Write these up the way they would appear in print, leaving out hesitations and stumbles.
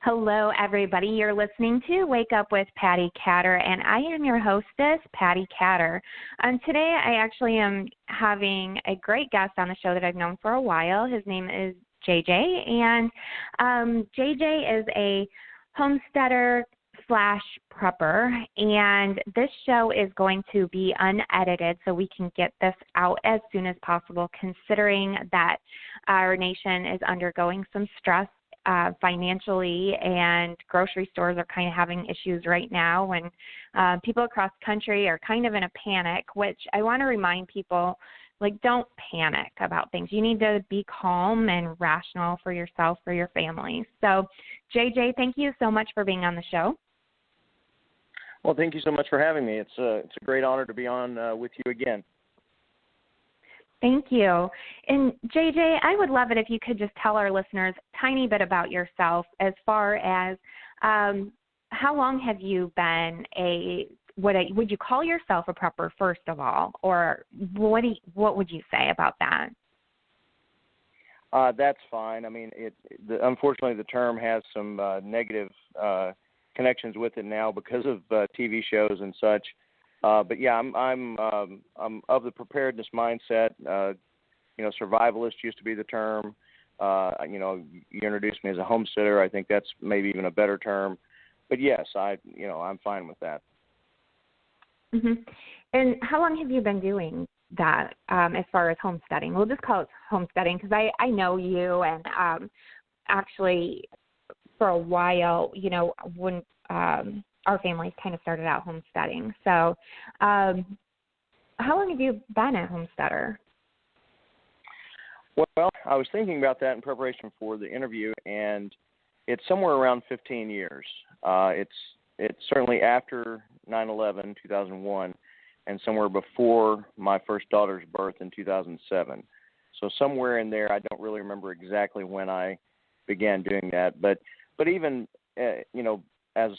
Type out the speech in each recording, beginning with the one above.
Hello, everybody. You're listening to Wake Up with Patti Catter, and I am your hostess, Patti Catter. Today, I actually am having a great guest on the show that I've known for a while. His name is JJ, and JJ is a homesteader slash prepper, and this show is going to be unedited so we can get this out as soon as possible, considering that our nation is undergoing some stress financially, and grocery stores are kind of having issues right now, and people across the country are kind of in a panic, which I want to remind people, like, don't panic about things. You need to be calm and rational for yourself, for your family. So, JJ, thank you so much for being on the show. Well, thank you so much for having me. It's a great honor to be on with you again. Thank you. And JJ, I would love it if you could just tell our listeners a tiny bit about yourself as far as how long have you been would you call yourself a prepper first of all, or what would you say about that? That's fine. I mean, unfortunately the term has some negative connections with it now because of TV shows and such. But yeah, I'm of the preparedness mindset. Survivalist used to be the term. You introduced me as a homesteader. I think that's maybe even a better term. But yes, I'm fine with that. Mm-hmm. And how long have you been doing that as far as homesteading? We'll just call it homesteading because I know you, and actually for a while, when our families kind of started out homesteading. So how long have you been a homesteader? Well, I was thinking about that in preparation for the interview, and it's somewhere around 15 years. It's certainly after 9/11, 2001, and somewhere before my first daughter's birth in 2007. So somewhere in there, I don't really remember exactly when I began doing that. But even, as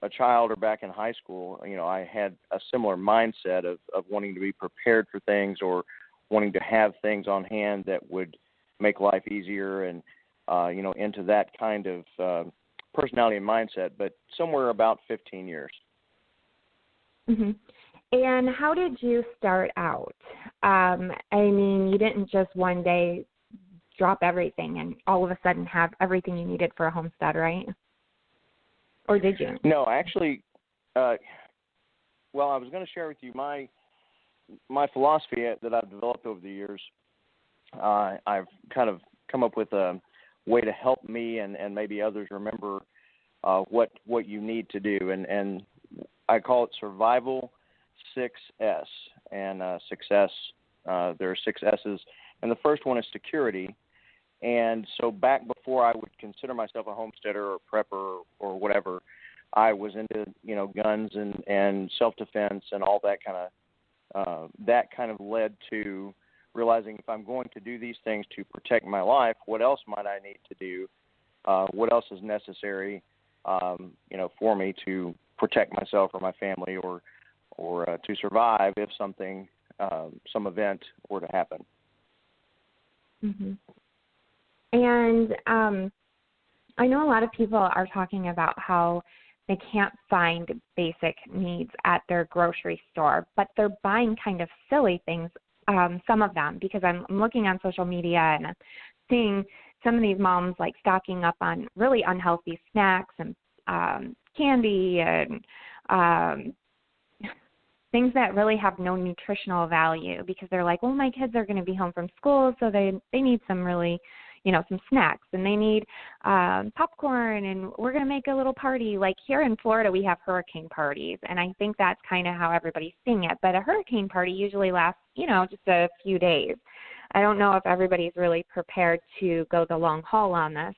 a child or back in high school, I had a similar mindset of wanting to be prepared for things or wanting to have things on hand that would make life easier and, into that kind of personality and mindset, but somewhere about 15 years. Mm-hmm. And how did you start out? You didn't just one day drop everything and all of a sudden have everything you needed for a homestead, right? Or did you? No, actually, I was going to share with you my philosophy that I've developed over the years. I've kind of come up with a way to help me and maybe others remember what you need to do, and I call it Survival 6S. And success, there are 6 S's, and the first one is security. And so back before I would consider myself a homesteader or prepper or whatever, I was into, guns and self-defense and all that kind of led to realizing if I'm going to do these things to protect my life, what else might I need to do? What else is necessary, for me to protect myself or my family or to survive if something, some event were to happen. Mm-hmm. And I know a lot of people are talking about how they can't find basic needs at their grocery store, but they're buying kind of silly things, some of them, because I'm looking on social media and I'm seeing some of these moms like stocking up on really unhealthy snacks and candy and things that really have no nutritional value because they're like, well, my kids are going to be home from school, so they need some really some snacks, and they need popcorn, and we're going to make a little party. Like here in Florida, we have hurricane parties, and I think that's kind of how everybody's seeing it. But a hurricane party usually lasts, just a few days. I don't know if everybody's really prepared to go the long haul on this.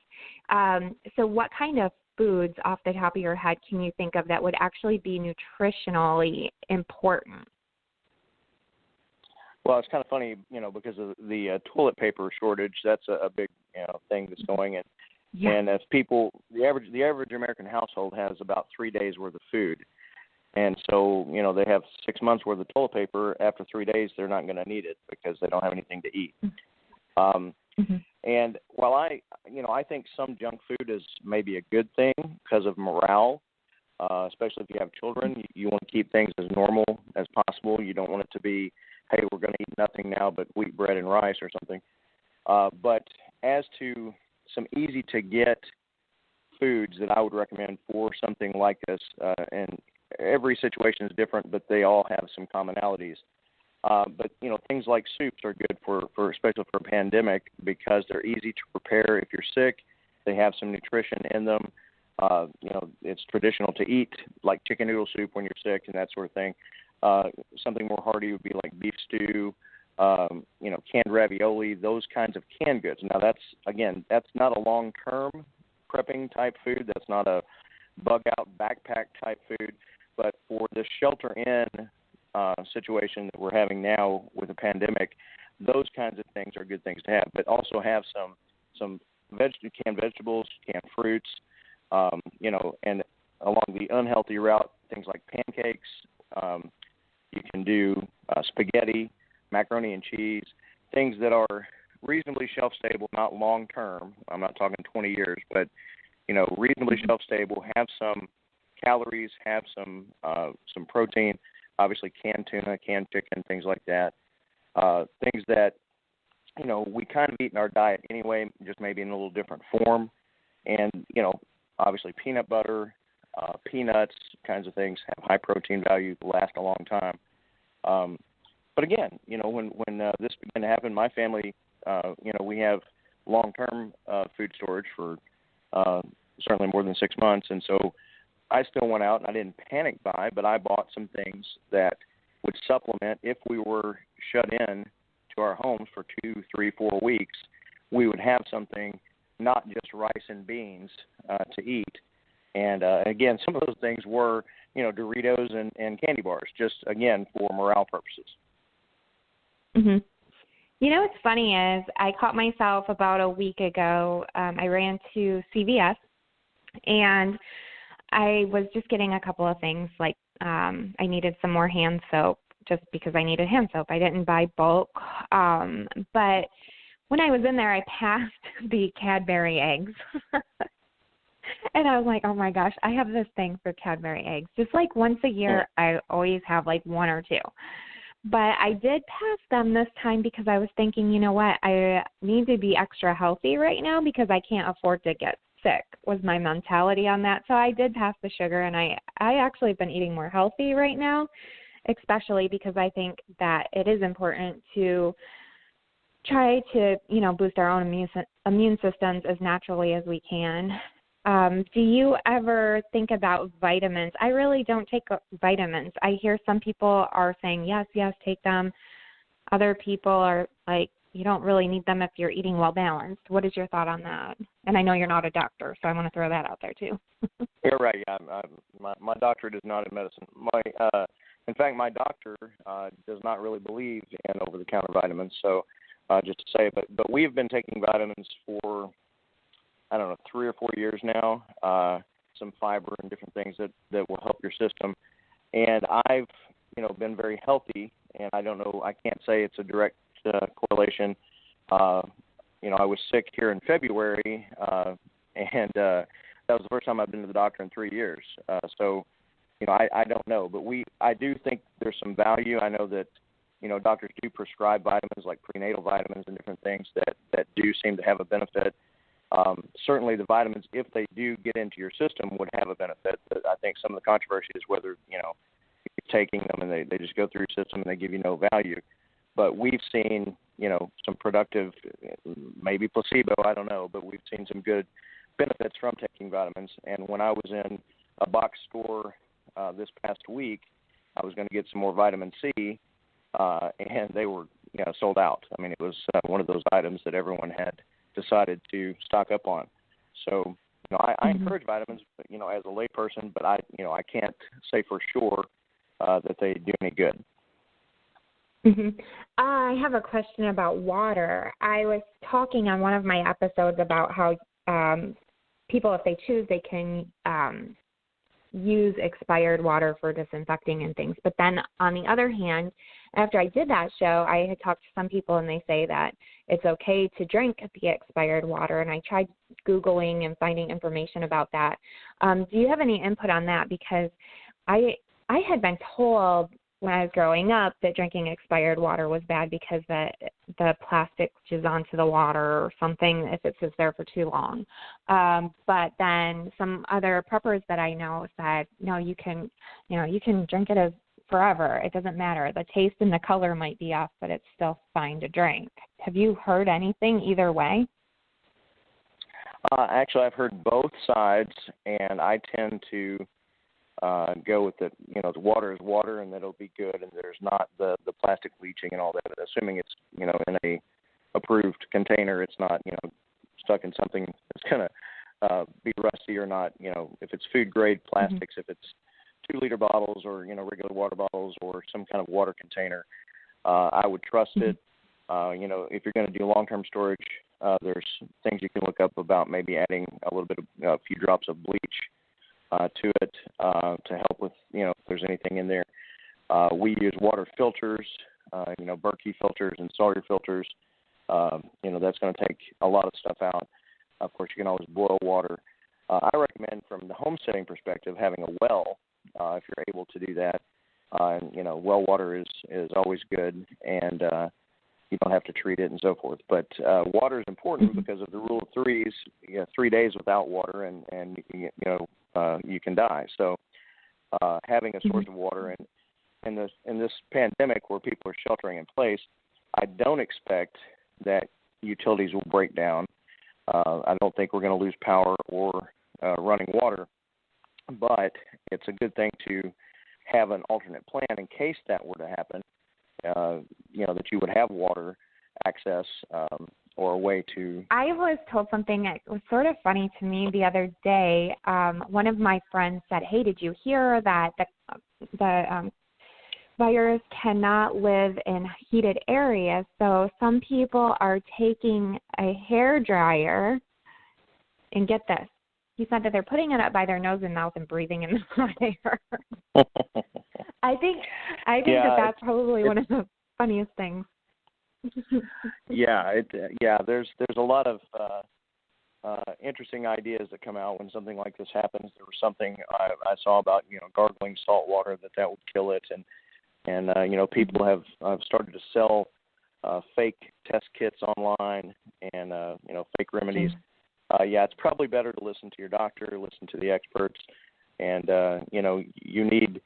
So what kind of foods off the top of your head can you think of that would actually be nutritionally important? Well, it's kind of funny, because of the toilet paper shortage. That's a big, thing that's going. And as people, the average American household has about 3 days worth of food, and so they have 6 months worth of toilet paper. After 3 days, they're not going to need it because they don't have anything to eat. Mm-hmm. And while I think some junk food is maybe a good thing because of morale, especially if you have children, you want to keep things as normal as possible. You don't want it to be, hey, we're going to eat nothing now but wheat bread and rice or something. But as to some easy-to-get foods that I would recommend for something like this, and every situation is different, but they all have some commonalities. But things like soups are good for especially for a pandemic because they're easy to prepare if you're sick. They have some nutrition in them. It's traditional to eat like chicken noodle soup when you're sick and that sort of thing. Something more hearty would be like beef stew, canned ravioli, those kinds of canned goods. Now that's not a long-term prepping type food. That's not a bug-out backpack type food. But for the shelter-in situation that we're having now with the pandemic, those kinds of things are good things to have. But also have some canned vegetables, canned fruits, and along the unhealthy route, things like pancakes. You can do spaghetti, macaroni and cheese, things that are reasonably shelf-stable, not long-term. I'm not talking 20 years, but, reasonably shelf-stable, have some calories, have some protein, obviously canned tuna, canned chicken, things like that. Things that, we kind of eat in our diet anyway, just maybe in a little different form. And, obviously peanut butter, peanuts, kinds of things have high protein value, last a long time. But again, when this began to happen, my family, we have long-term food storage for certainly more than 6 months. And so I still went out and I didn't panic buy, but I bought some things that would supplement if we were shut in to our homes for 2, 3, 4 weeks. We would have something, not just rice and beans to eat. And again, some of those things were, Doritos and candy bars, just again for morale purposes. Mhm. What's funny is I caught myself about a week ago. I ran to CVS and I was just getting a couple of things like I needed some more hand soap just because I needed hand soap. I didn't buy bulk. But when I was in there, I passed the Cadbury eggs. And I was like, oh, my gosh, I have this thing for Cadbury eggs. Just like once a year, I always have like one or two. But I did pass them this time because I was thinking, you know what, I need to be extra healthy right now because I can't afford to get sick was my mentality on that. So I did pass the sugar, and I actually have been eating more healthy right now, especially because I think that it is important to try to, boost our own immune systems as naturally as we can. Do you ever think about vitamins? I really don't take vitamins. I hear some people are saying, yes, take them. Other people are like, you don't really need them if you're eating well balanced. What is your thought on that? And I know you're not a doctor, so I want to throw that out there too. You're right. Yeah, my doctorate is not in medicine. In fact, my doctor does not really believe in over-the-counter vitamins. So just to say, but we have been taking vitamins for 3 or 4 years now, some fiber and different things that will help your system. And I've, been very healthy, and I can't say it's a direct correlation. I was sick here in February, and that was the first time I've been to the doctor in 3 years. So, I don't know, but I do think there's some value. I know that, doctors do prescribe vitamins like prenatal vitamins and different things that do seem to have a benefit. Certainly the vitamins, if they do get into your system, would have a benefit. But I think some of the controversy is whether, you're taking them and they just go through your system and they give you no value. But we've seen, some productive, maybe placebo, I don't know, but we've seen some good benefits from taking vitamins. And when I was in a box store this past week, I was going to get some more vitamin C, and they were, sold out. I mean, it was one of those items that everyone had decided to stock up on. So, I encourage vitamins, but, as a layperson, but I can't say for sure that they do any good. Mm-hmm. I have a question about water. I was talking on one of my episodes about how people, if they choose, they can use expired water for disinfecting and things. But then on the other hand, after I did that show, I had talked to some people and they say that it's okay to drink the expired water. And I tried Googling and finding information about that. Do you have any input on that? Because I had been told when I was growing up that drinking expired water was bad because the plastic is onto the water or something if it sits there for too long. But then some other preppers that I know said, no, you can drink it as forever. It doesn't matter. The taste and the color might be off, but it's still fine to drink. Have you heard anything either way? Actually, I've heard both sides, and I tend to go with the water is water and that it'll be good, and there's not the plastic leaching and all that, assuming it's in a approved container. It's not stuck in something that's going to be rusty or not. If it's food grade plastics, if it's 2-liter bottles or regular water bottles or some kind of water container, I would trust it. If you're going to do long-term storage, there's things you can look up about maybe adding a little bit of a few drops of bleach to it to help with if there's anything in there. We use water filters, Berkey filters and Sawyer filters. That's going to take a lot of stuff out. Of course, you can always boil water. I recommend, from the homesteading perspective, having a well if you're able to do that. Well water is always good, and you don't have to treat it and so forth. But water is important because of the rule of threes. 3 days without water, and you can die. So having a source of water, and in this pandemic where people are sheltering in place, I don't expect that utilities will break down. I don't think we're going to lose power or running water, but it's a good thing to have an alternate plan in case that were to happen. That you would have water access or a way to. I was told something that was sort of funny to me the other day. One of my friends said, "Hey, did you hear that the virus cannot live in heated areas? So some people are taking a hair dryer, and get this." He said that they're putting it up by their nose and mouth and breathing in the hot air. I think that's probably one of the funniest things. There's a lot of interesting ideas that come out when something like this happens. There was something I saw about gargling salt water that would kill it, and people have started to sell fake test kits online and fake remedies. It's probably better to listen to your doctor, listen to the experts, and you need.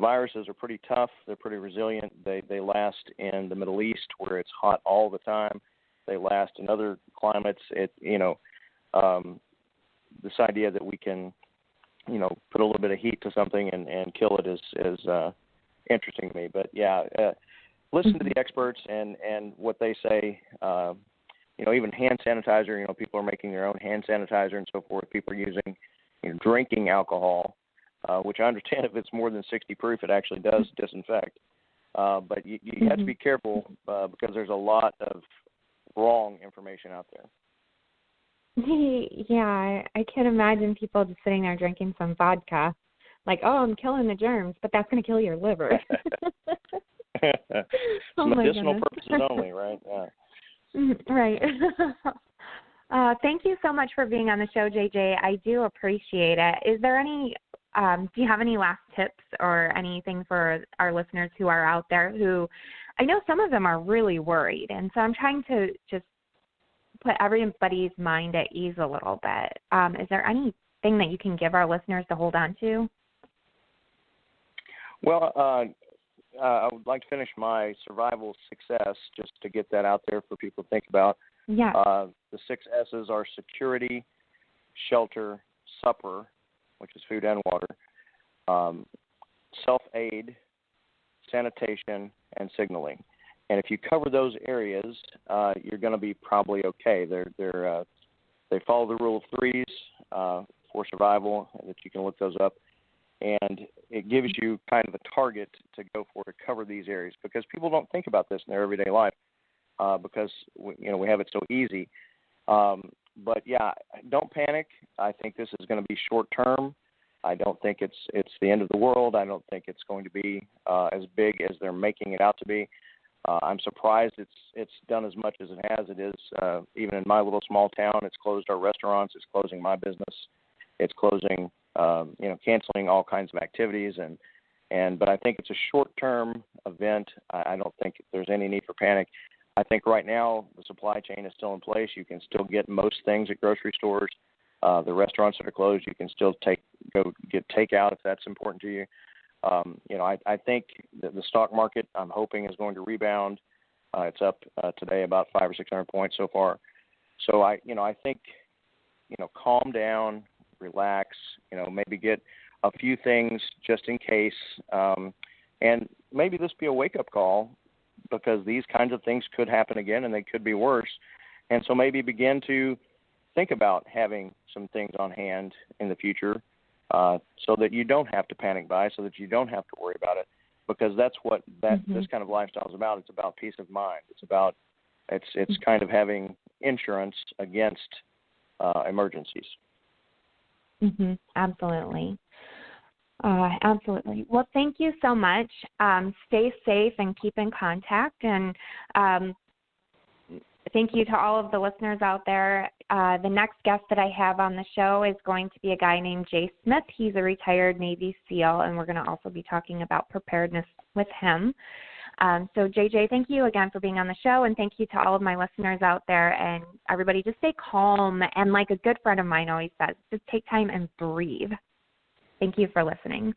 Viruses are pretty tough. They're pretty resilient. They last in the Middle East where it's hot all the time. They last in other climates. This idea that we can, put a little bit of heat to something and kill it is interesting to me. But listen to the experts and what they say. Even hand sanitizer. People are making their own hand sanitizer and so forth. People are using drinking alcohol. Which I understand if it's more than 60 proof, it actually does disinfect. But you have to be careful because there's a lot of wrong information out there. Yeah, I can imagine people just sitting there drinking some vodka, like, oh, I'm killing the germs, but that's going to kill your liver. Medicinal purposes only, right? Yeah. Right. Thank you so much for being on the show, JJ. I do appreciate it. Is there any do you have any last tips or anything for our listeners who are out there who, I know some of them are really worried, and so I'm trying to just put everybody's mind at ease a little bit. Is there anything that you can give our listeners to hold on to? Well, I would like to finish my survival success just to get that out there for people to think about. Yeah. The 6 S's are security, shelter, supper, which is food and water, self-aid, sanitation, and signaling. And if you cover those areas, you're going to be probably okay. They follow the rule of threes for survival, that you can look those up. And it gives you kind of a target to go for to cover these areas because people don't think about this in their everyday life because we have it so easy. But don't panic. I think this is going to be short term. I don't think it's the end of the world. I don't think it's going to be as big as they're making it out to be. I'm surprised it's done as much as it has. It is even in my little small town. It's closed our restaurants. It's closing my business. It's closing, canceling all kinds of activities. But I think it's a short-term event. I don't think there's any need for panic. I think right now the supply chain is still in place. You can still get most things at grocery stores. The restaurants that are closed, you can still go get takeout if that's important to you. I think that the stock market, I'm hoping, is going to rebound. It's up today about 500 or 600 points so far. So I think, calm down, relax, maybe get a few things just in case, and maybe this be a wake-up call, because these kinds of things could happen again and they could be worse. And so maybe begin to think about having some things on hand in the future, so that you don't have to panic buy, so that you don't have to worry about it, because that's what this kind of lifestyle is about. It's about peace of mind. It's kind of having insurance against emergencies. Absolutely. Absolutely. Well, thank you so much. Stay safe and keep in contact. And thank you to all of the listeners out there. The next guest that I have on the show is going to be a guy named Jay Smith. He's a retired Navy SEAL, and we're going to also be talking about preparedness with him. So, JJ, thank you again for being on the show, and thank you to all of my listeners out there. And everybody, just stay calm. And like a good friend of mine always says, just take time and breathe. Thank you for listening.